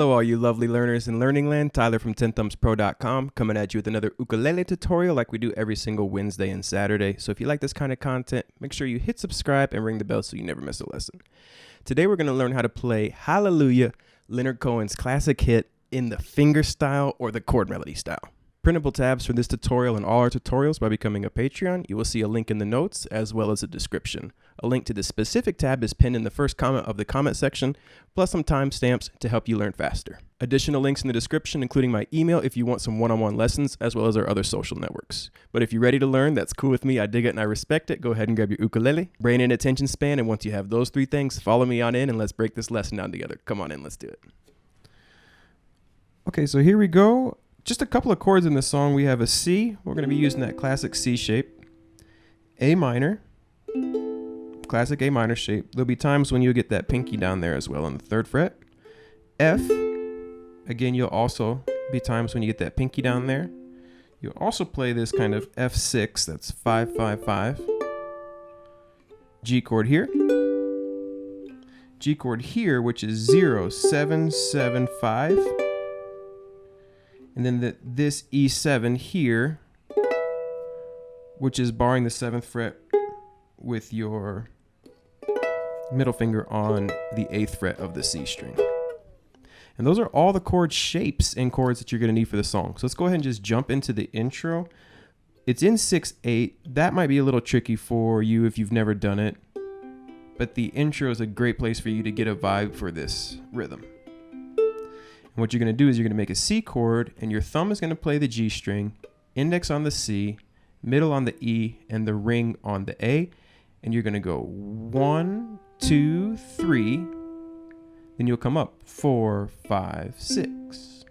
Hello all you lovely learners in Learning Land, Tyler from TenthumbsPro.com coming at you with another ukulele tutorial like we do every single Wednesday and Saturday. So if you like this kind of content, make sure you hit subscribe and ring the bell so you never miss a lesson. Today we're going to learn how to play Hallelujah, Leonard Cohen's classic hit in the fingerstyle or the chord melody style. Printable tabs for this tutorial and all our tutorials by becoming a Patreon. You will see a link in the notes as well as a description. A link to this specific tab is pinned in the first comment of the comment section, plus some timestamps to help you learn faster. Additional links in the description, including my email if you want some one-on-one lessons, as well as our other social networks. But if you're ready to learn, that's cool with me. I dig it and I respect it. Go ahead and grab your ukulele, brain and attention span, and once you have those three things, follow me on in and let's break this lesson down together. Come on in, let's do it. Okay, so here we go. Just a couple of chords in this song. We have a C. We're going to be using that classic C shape. A minor. Classic A minor shape. There'll be times when you'll get that pinky down there as well on the 3rd fret. F. Again, you'll also be times when you get that pinky down there. You'll also play this kind of F6. That's 5, 5, 5. G chord here. G chord here, which is 0, 7, 7, 5. And then this E7 here, which is barring the 7th fret with your middle finger on the 8th fret of the C string. And those are all the chord shapes and chords that you're going to need for the song. So let's go ahead and just jump into the intro. It's in 6/8. That might be a little tricky for you if you've never done it. But the intro is a great place for you to get a vibe for this rhythm. And what you're going to do is you're going to make a C chord, and your thumb is going to play the G string, index on the C, middle on the E, and the ring on the A. And you're going to go 1, 2, 3. Then you'll come up 4, 5, 6.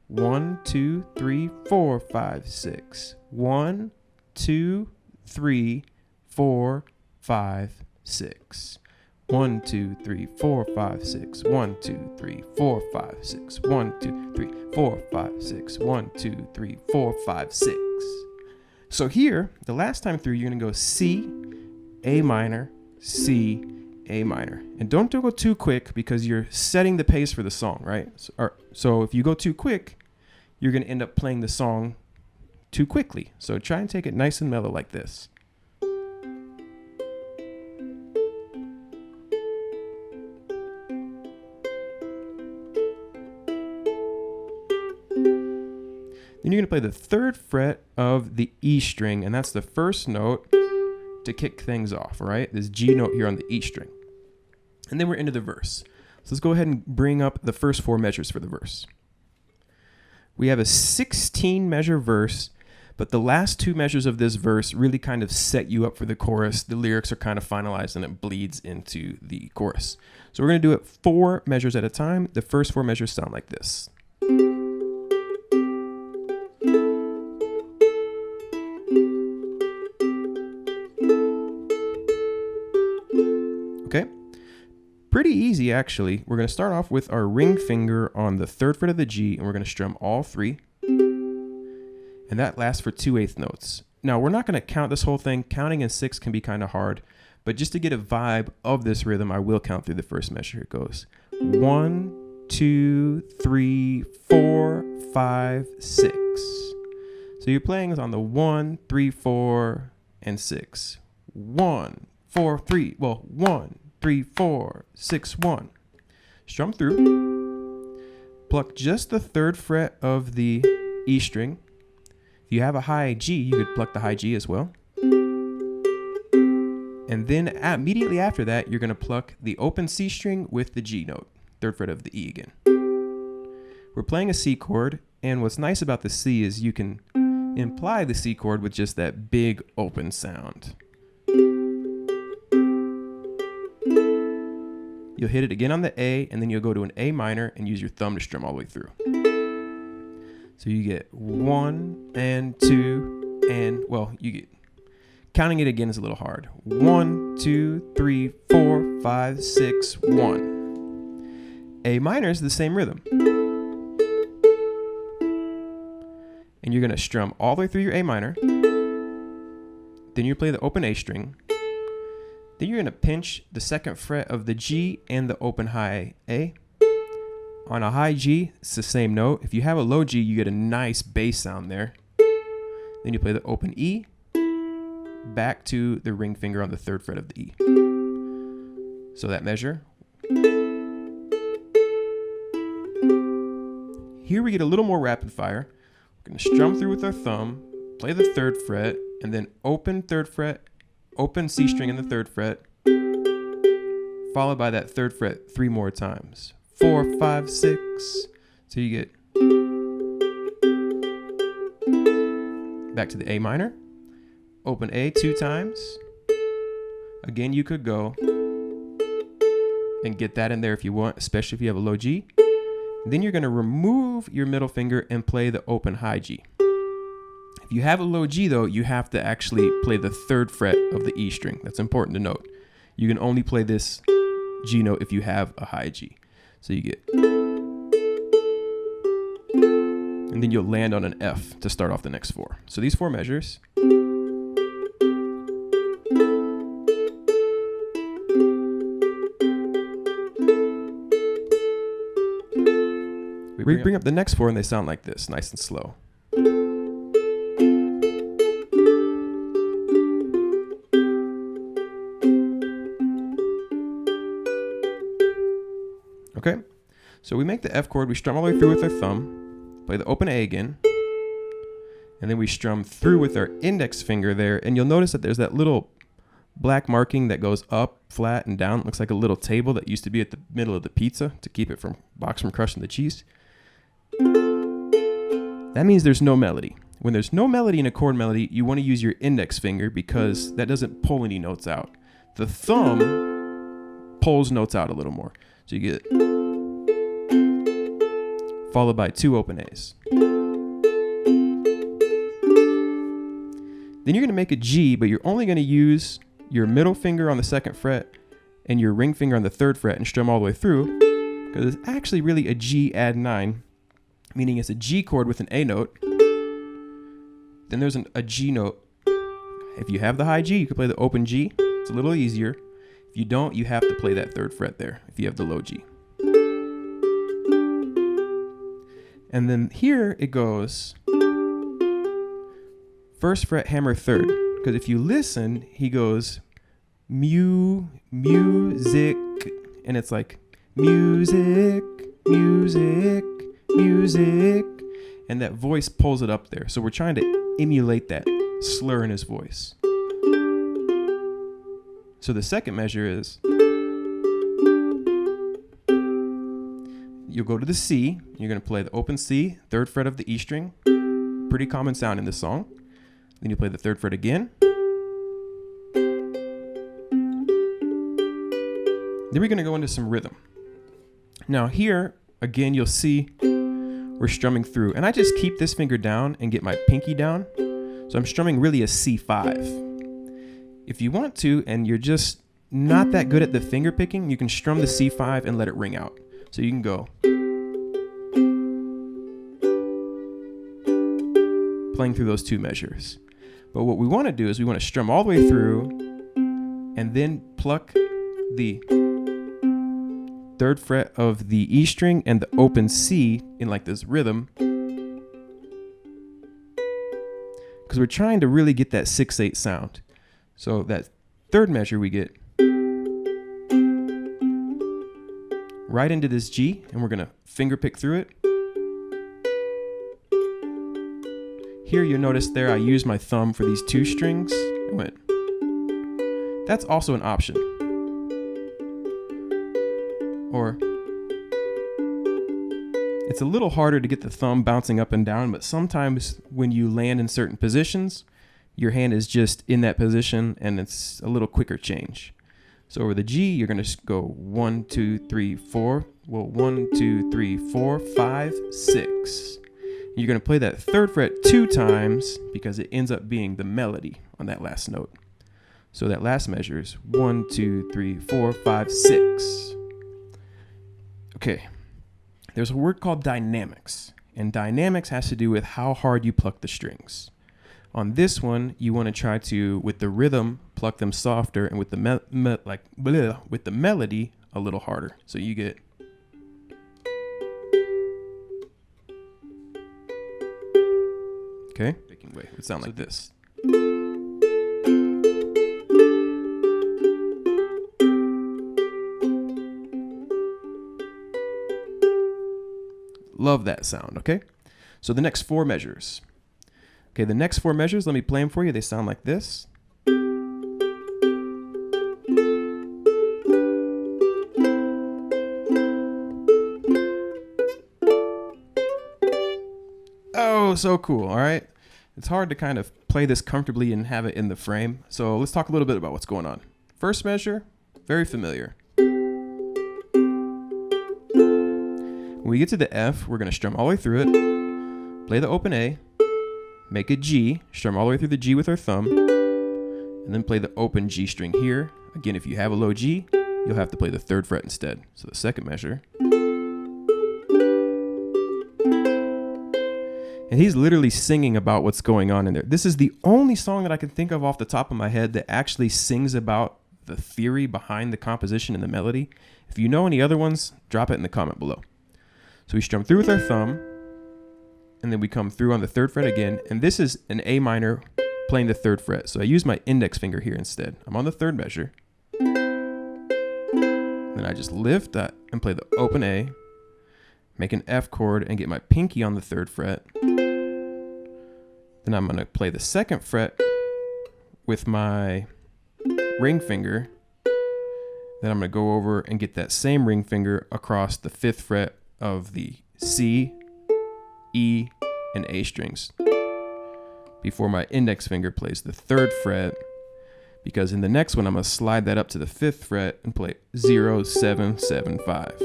1, 2, 3, 4, 5, 6. 1, 2, 3, 4, 5, 6. 1, 2, 3, 4, 5, 6. 1, 2, 3, 4, 5, 6. 1, 2, 3, 4, 5, 6. 1, 2, 3, 4, 5, 6. So here, the last time through, you're going to go C, A minor, C, A minor. And don't go too quick because you're setting the pace for the song, right? So if you go too quick, you're going to end up playing the song too quickly. So try and take it nice and mellow like this. Then you're going to play the 3rd fret of the E string, and that's the first note to kick things off, all right? This G note here on the E string. And then we're into the verse. So let's go ahead and bring up the first 4 measures for the verse. We have a 16 measure verse, but the last 2 measures of this verse really kind of set you up for the chorus. The lyrics are kind of finalized and it bleeds into the chorus. So we're going to do it 4 measures at a time. The first 4 measures sound like this. Okay, pretty easy actually. We're going to start off with our ring finger on the 3rd fret of the G, and we're going to strum all 3. And that lasts for 2/8 notes. Now, we're not going to count this whole thing. Counting in 6 can be kind of hard, but just to get a vibe of this rhythm, I will count through the first measure. It goes 1, 2, 3, 4, 5, 6. So you're playing on the 1, 3, 4, and 6. 1, 4, 3. Well, 1, 3, 4, 6, 1. Strum through. Pluck just the 3rd fret of the E string. If you have a high G, you could pluck the high G as well. And then immediately after that, you're going to pluck the open C string with the G note, 3rd fret of the E again. We're playing a C chord, and what's nice about the C is you can imply the C chord with just that big open sound. You'll hit it again on the A, and then you'll go to an A minor and use your thumb to strum all the way through. So you get 1 and 2 and, well, you get, counting it again is a little hard. 1, 2, 3, 4, 5, 6, 1. A minor is the same rhythm. And you're going to strum all the way through your A minor. Then you play the open A string. Then you're going to pinch the 2nd fret of the G and the open high A. On a high G, it's the same note. If you have a low G, you get a nice bass sound there. Then you play the open E back to the ring finger on the 3rd fret of the E. So that measure. Here we get a little more rapid fire. We're going to strum through with our thumb, play the 3rd fret, and then open 3rd fret, open C string in the 3rd fret, followed by that 3rd fret 3 more times. 4, 5, 6. So you get back to the A minor, open A 2 times. Again, you could go and get that in there if you want, especially if you have a low G. Then you're going to remove your middle finger and play the open high G. If you have a low G though, you have to actually play the 3rd fret of the E string. That's important to note. You can only play this G note if you have a high G. So you get, and then you'll land on an F to start off the next 4. So these 4 measures. We bring up the next 4 and they sound like this, nice and slow. Okay, so we make the F chord, we strum all the way through with our thumb, play the open A again, and then we strum through with our index finger there, and you'll notice that there's that little black marking that goes up, flat, and down. It looks like a little table that used to be at the middle of the pizza to keep it from box from crushing the cheese. That means there's no melody. When there's no melody in a chord melody, you want to use your index finger because that doesn't pull any notes out. The thumb pulls notes out a little more. So you get followed by 2 open A's. Then you're going to make a G, but you're only going to use your middle finger on the 2nd fret and your ring finger on the 3rd fret and strum all the way through, because it's actually really a G add 9, meaning it's a G chord with an A note. Then there's a G note. If you have the high G, you can play the open G. It's a little easier. If you don't, you have to play that 3rd fret there if you have the low G. And then here it goes 1st fret hammer 3rd, because if you listen, he goes music, and it's like music, music, music, and that voice pulls it up there. So we're trying to emulate that slur in his voice. So the 2nd measure is, you'll go to the C, you're going to play the open C, 3rd fret of the E string, pretty common sound in this song. Then you play the 3rd fret again. Then we're going to go into some rhythm. Now here, again, you'll see we're strumming through, and I just keep this finger down and get my pinky down. So I'm strumming really a C5. If you want to, and you're just not that good at the finger picking, you can strum the C5 and let it ring out. So you can go playing through those 2 measures. But what we want to do is we want to strum all the way through and then pluck the 3rd fret of the E string and the open C in like this rhythm, because we're trying to really get that 6/8 sound. So that 3rd measure we get right into this G, and we're going to finger pick through it. Here you notice there I used my thumb for these 2 strings. I went. That's also an option. Or it's a little harder to get the thumb bouncing up and down, but sometimes when you land in certain positions, your hand is just in that position and it's a little quicker change. So over the G, you're going to go 1, 2, 3, 4. Well, 1, 2, 3, 4, 5, 6. You're going to play that 3rd fret 2 times because it ends up being the melody on that last note. So that last measure is 1, 2, 3, 4, 5, 6. Okay, there's a word called dynamics, and dynamics has to do with how hard you pluck the strings. On this one, you want to try to, with the rhythm, pluck them softer, and with the with the melody, a little harder. So you get. Okay? Picking way. It would sound like this. Love that sound, okay? So the next 4 measures. Okay, the next 4 measures, let me play them for you. They sound like this. Oh, so cool, all right? It's hard to kind of play this comfortably and have it in the frame. So let's talk a little bit about what's going on. First measure, very familiar. When we get to the F, we're going to strum all the way through it, play the open A, make a G, strum all the way through the G with our thumb, and then play the open G string here. Again, if you have a low G, you'll have to play the 3rd fret instead. So the second measure. And he's literally singing about what's going on in there. This is the only song that I can think of off the top of my head that actually sings about the theory behind the composition and the melody. If you know any other ones, drop it in the comment below. So we strum through with our thumb, and then we come through on the 3rd fret again. And this is an A minor playing the 3rd fret. So I use my index finger here instead. I'm on the 3rd measure. Then I just lift that and play the open A, make an F chord, and get my pinky on the 3rd fret. Then I'm going to play the 2nd fret with my ring finger. Then I'm going to go over and get that same ring finger across the 5th fret of the C, E, and A strings before my index finger plays the 3rd fret, because in the next one I'm going to slide that up to the 5th fret and play 0, 7, 7, 5.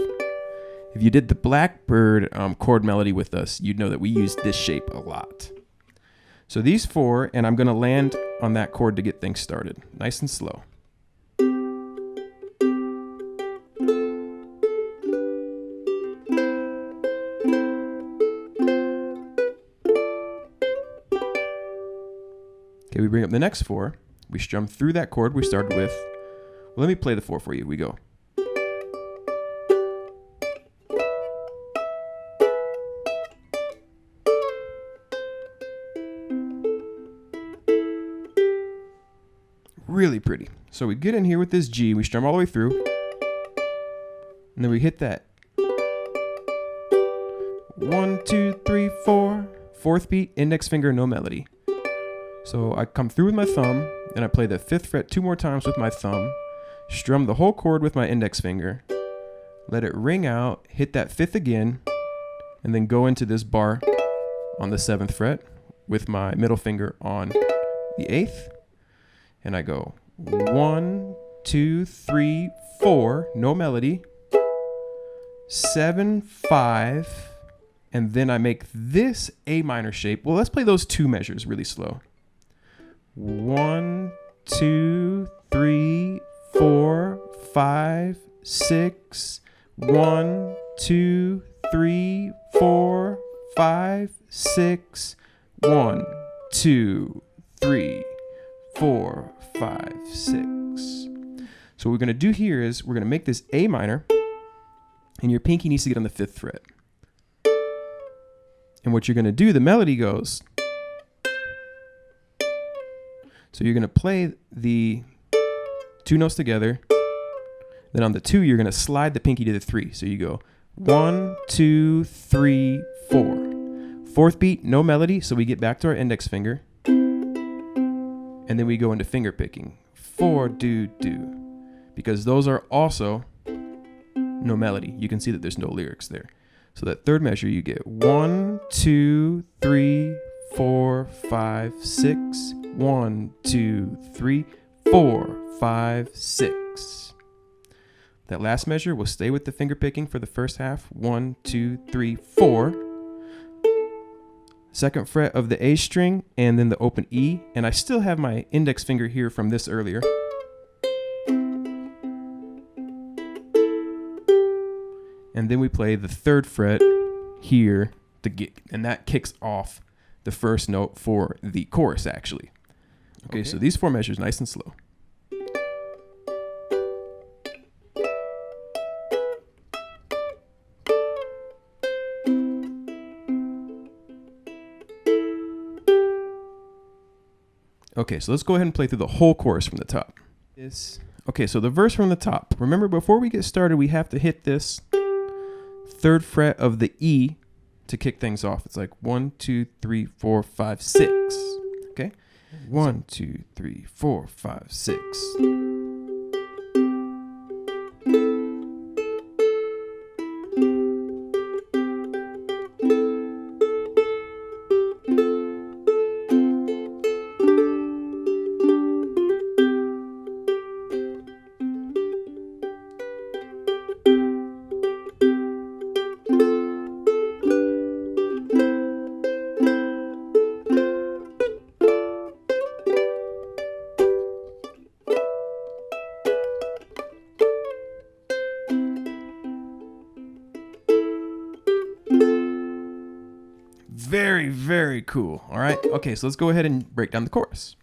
If you did the Blackbird chord melody with us, you'd know that we use this shape a lot. So these 4, and I'm going to land on that chord to get things started, nice and slow. Okay, we bring up the next 4. We strum through that chord we started with. Well, let me play the 4 for you. We go. Really pretty. So we get in here with this G, we strum all the way through, and then we hit that 1, 2, 3, 4, 4th beat, index finger, no melody. So I come through with my thumb, and I play the 5th fret 2 more times with my thumb, strum the whole chord with my index finger, let it ring out, hit that 5th again, and then go into this bar on the 7th fret with my middle finger on the 8th. And I go 1, 2, 3, 4, no melody, 7, 5, and then I make this A minor shape. Well, let's play those 2 measures really slow. 1, 2, 3, 4, 5, 6, 1, 2, 3, 4, 5, 6, 1, 2, 3, 4, 5, 6. So what we're going to do here is we're going to make this A minor, and your pinky needs to get on the 5th fret. And what you're going to do, the melody goes. So you're going to play the 2 notes together. Then on the 2, you're going to slide the pinky to the 3. So you go 1, 2, 3, 4. 4th beat, no melody. So we get back to our index finger. And then we go into finger picking. 4, do, do. Because those are also no melody. You can see that there's no lyrics there. So that 3rd measure, you get 1, 2, 3, 4, 5, 6. 1, 2, 3, 4, 5, 6. That last measure will stay with the finger picking for the first half. 1, 2, 3, 4. 2nd fret of the A string, and then the open E. And I still have my index finger here from this earlier. And then we play the 3rd fret here, and that kicks off the first note for the chorus, actually. Okay, so these 4 measures, nice and slow. Okay, so let's go ahead and play through the whole chorus from the top. Okay, so the verse from the top. Remember, before we get started, we have to hit this 3rd fret of the E to kick things off. It's like 1, 2, 3, 4, 5, 6. Okay? 1, 2, 3, 4, 5, 6. Very, very cool. All right. Okay, so let's go ahead and break down the chorus.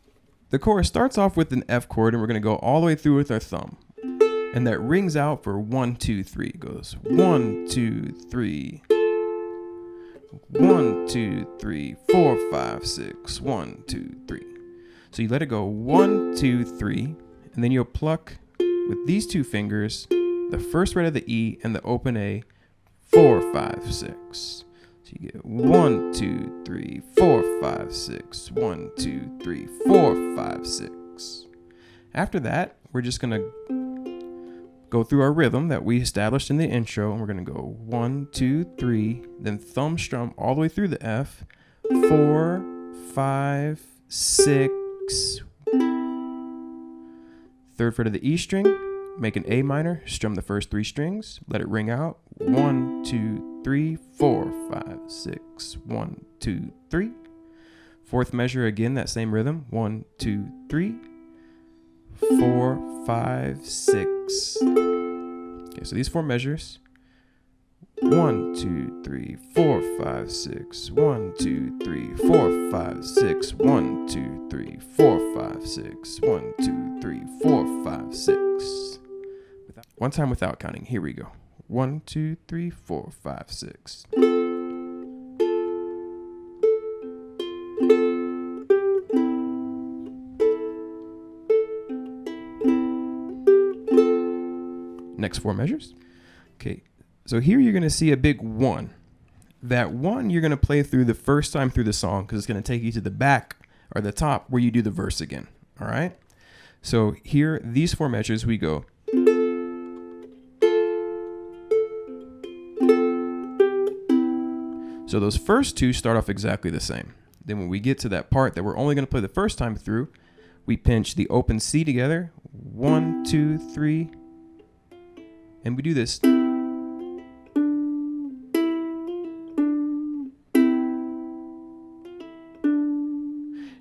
The chorus starts off with an F chord, and we're going to go all the way through with our thumb. And that rings out for 1, 2, 3. It goes 1, 2, 3. 1, 2, 3, 4, 5, 6. 1, 2, 3. So you let it go 1, 2, 3. And then you'll pluck with these 2 fingers the 1st fret of the E and the open A, 4, 5, 6. So you get 1, 2, 3, 4, 5, 6. 1, 2, 3, 4, 5, 6. After that, we're just going to go through our rhythm that we established in the intro, and we're going to go 1, 2, 3, then thumb strum all the way through the F, 4, 5, 6. 3rd fret of the E string, make an A minor, strum the first 3 strings, let it ring out. 1, 2, 3, 4, 5, 6. 1, 2, 3. 4th measure again, that same rhythm. 1, 2, 3, 4, 5, 6. Okay, so these 4 measures. 1, 2, 3, 4, 5, 6. 1, 2, 3, 4, 5, 6. 1, 2, 3, 4, 5, 6. 1, 2, 3, 4, 5, 6. One time without counting. Here we go. 1, 2, 3, 4, 5, 6. Next 4 measures. Okay, so here you're going to see a big 1. That 1 you're going to play through the first time through the song because it's going to take you to the back or the top where you do the verse again. All right? So here, these 4 measures, we go. So those first 2 start off exactly the same. Then when we get to that part that we're only going to play the first time through, we pinch the open C together. 1, 2, 3. And we do this.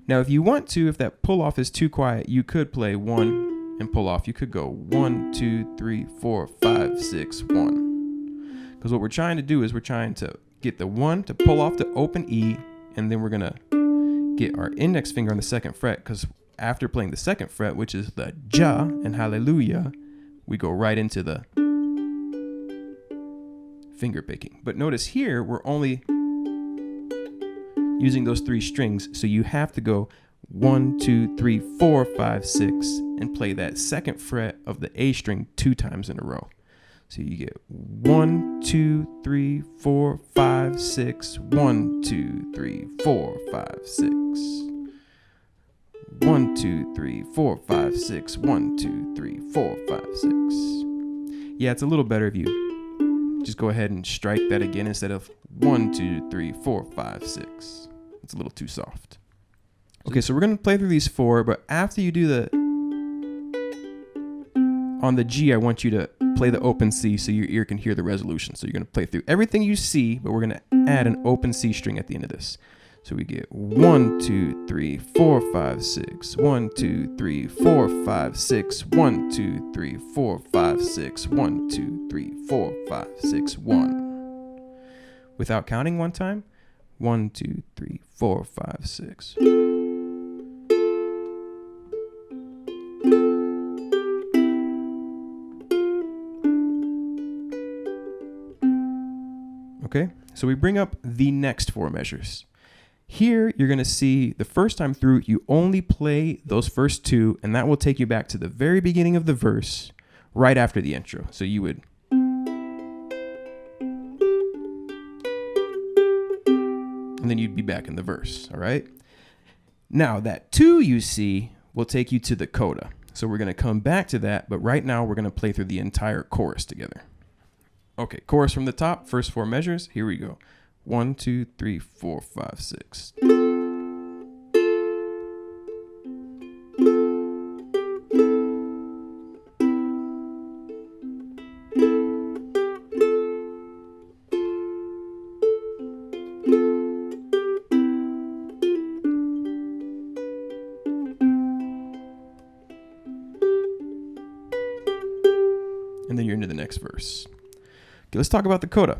Now, if you want to, if that pull off is too quiet, you could play 1 and pull off. You could go 1, 2, 3, 4, 5, 6, 1. Because what we're trying to do is we're trying to get the 1 to pull off the open E, and then we're going to get our index finger on the 2nd fret, because after playing the 2nd fret, which is the Ja and Hallelujah, we go right into the finger picking. But notice here, we're only using those 3 strings, so you have to go 1, 2, 3, 4, 5, 6, and play that 2nd fret of the A string 2 times in a row. So you get 1, 2, 3, 4, 5, 6. 1, 2, 3, 4, 5, 6. 1, 2, 3, 4, 5, 6. 1, 2, 3, 4, 5, 6. Yeah, it's a little better if you just go ahead and strike that again instead of 1, 2, 3, 4, 5, 6. It's a little too soft. Okay, so we're going to play through these 4, but after you do the... On the G, I want you to play the open C so your ear can hear the resolution. So you're going to play through everything you see, but we're going to add an open C string at the end of this. So we get 1, 2, 3, 4, 5, 6. 1, 2, 3, 4, 5, 6. 1, 2, 3, 4, 5, 6. 1, 2, 3, 4, 5, 6, 1. Without counting one time. 1, 2, 3, 4, 5, 6. Okay, so we bring up the next 4 measures. Here, you're going to see the first time through, you only play those first two, and that will take you back to the very beginning of the verse right after the intro. So you would. And then you'd be back in the verse, all right? Now, that 2 you see will take you to the coda. So we're going to come back to that, but right now we're going to play through the entire chorus together. Okay, chorus from the top, first 4 measures. Here we go. 1, 2, 3, 4, 5, 6. And then you're into the next verse. Okay, let's talk about the coda.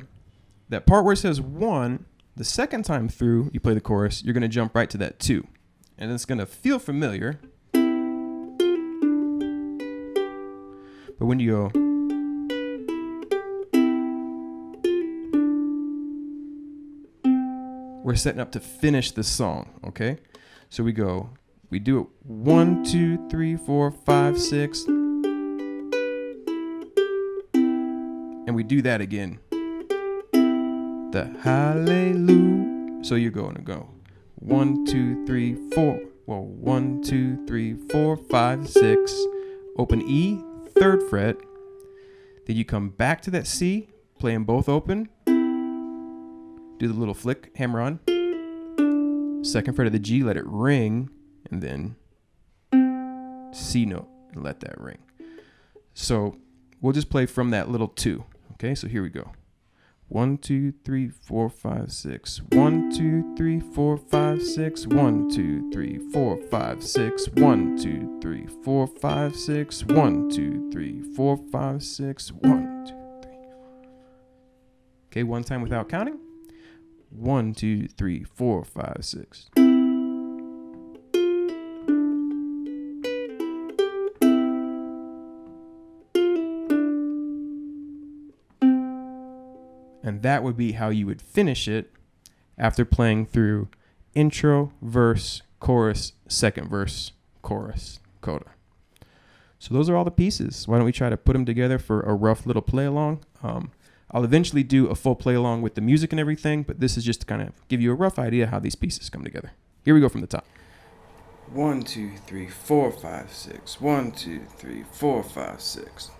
That part where it says 1, the second time through you play the chorus, you're going to jump right to that 2. And it's going to feel familiar. But when you go, we're setting up to finish the song, okay? So we do it 1, 2, 3, 4, 5, 6. And we do that again. The hallelujah. So you're going to go 1, 2, 3, 4. Well, 1, 2, 3, 4, 5, 6. Open E, 3rd fret. Then you come back to that C, play them both open. Do the little flick, hammer on. 2nd fret of the G, let it ring. And then C note, and let that ring. So we'll just play from that little 2. Okay, so here we go. 1, 2, 3, 4, 5, 6. 1, 2, 3, 4, 5, 6. 1, 2, 3, 4, 5, 6. 1, 2, 3, 4, 5, 6. 1, 2, 3, 4, 5, 6. 1, 2, 3. Okay, one time without counting. 1, 2, 3, 4, 5, 6. And that would be how you would finish it after playing through intro, verse, chorus, 2nd verse, chorus, coda. So those are all the pieces. Why don't we try to put them together for a rough little play along? I'll eventually do a full play along with the music and everything, but this is just to kind of give you a rough idea how these pieces come together. Here we go from the top. 1, 2, 3, 4, 5, 6. 1, 2, 3, 4, 5, 6.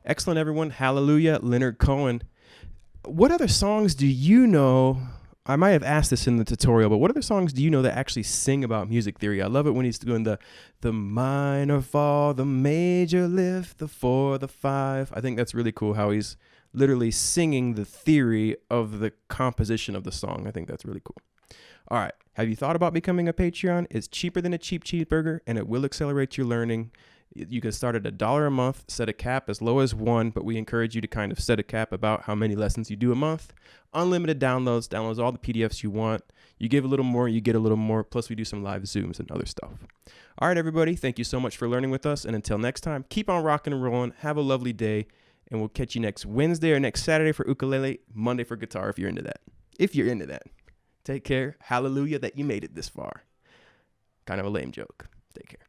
Excellent, everyone. Hallelujah, Leonard Cohen. What other songs do you know I might have asked this in the tutorial, but what other songs do you know that actually sing about music theory? I love it when he's doing the minor fall, the major lift, the 4, the 5. I think that's really cool how he's literally singing the theory of the composition of the song. I think that's really cool. All right. Have you thought about becoming a Patreon? It's cheaper than a cheap cheeseburger, and it will accelerate your learning. You can start at $1 a month, set a cap as low as 1, but we encourage you to kind of set a cap about how many lessons you do a month. Unlimited downloads all the PDFs you want. You give a little more, you get a little more, plus we do some live Zooms and other stuff. All right, everybody, thank you so much for learning with us, and until next time, keep on rocking and rolling. Have a lovely day, and we'll catch you next Wednesday or next Saturday for ukulele, Monday for guitar if you're into that. If you're into that. Take care. Hallelujah that you made it this far. Kind of a lame joke. Take care.